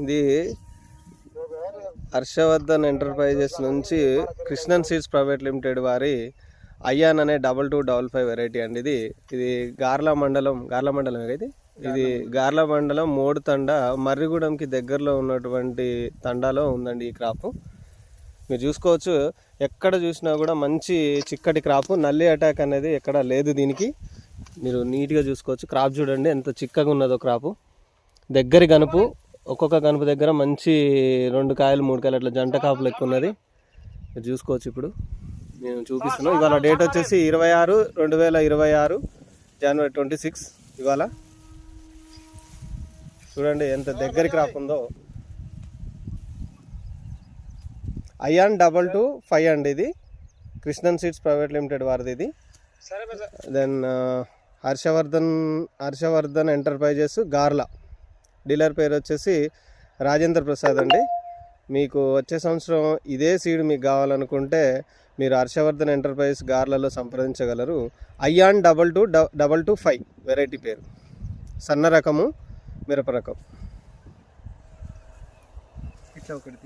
ఇది హర్షవర్ధన్ ఎంటర్ప్రైజెస్ నుంచి Krishnan seeds private limited వారి అయ్యాన్ అనే 2255 వెరైటీ అండి. ఇది గార్ల మండలం ఇది గార్ల మండలం మోడు తండ మర్రిగూడెంకి దగ్గరలో ఉన్నటువంటి తండాలో ఉందండి ఈ క్రాప్. మీరు చూసుకోవచ్చు, ఎక్కడ చూసినా కూడా మంచి చిక్కటి క్రాప్. నల్లి అటాక్ అనేది ఎక్కడ లేదు దీనికి. మీరు నీట్గా చూసుకోవచ్చు. క్రాప్ చూడండి ఎంత చిక్కగా ఉన్నదో క్రాపు. దగ్గరి గనుపు, ఒక్కొక్క గనుపు దగ్గర మంచి 2 కాయలు 3 కాయలు అట్లా జంట కాపులు ఎక్కువ ఉన్నది. మీరు చూసుకోవచ్చు. ఇప్పుడు నేను చూపిస్తున్నాను. ఇవాళ డేట్ వచ్చేసి 26/2026 జనవరి 26 ఇవాళ. చూడండి ఎంత దగ్గరి క్రాప్ ఉందో. అయాన్ 225 అండి. ఇది కృష్ణన్ సీడ్స్ ప్రైవేట్ లిమిటెడ్ వారిది ఇది. దెన్ హర్షవర్ధన్ ఎంటర్ప్రైజెస్ గార్ల, డీలర్ పేరు వచ్చేసి రాజేంద్ర ప్రసాద్ అండి. మీకు వచ్చే సంవత్సరం ఇదే సీడ్ మీకు కావాలనుకుంటే మీరు హర్షవర్ధన్ ఎంటర్ప్రైజెస్ గార్లలో సంప్రదించగలరు. అయాన్ 225 వెరైటీ పేరు. సన్న రకము, మిరప రకం. ఇట్లా ఒకటి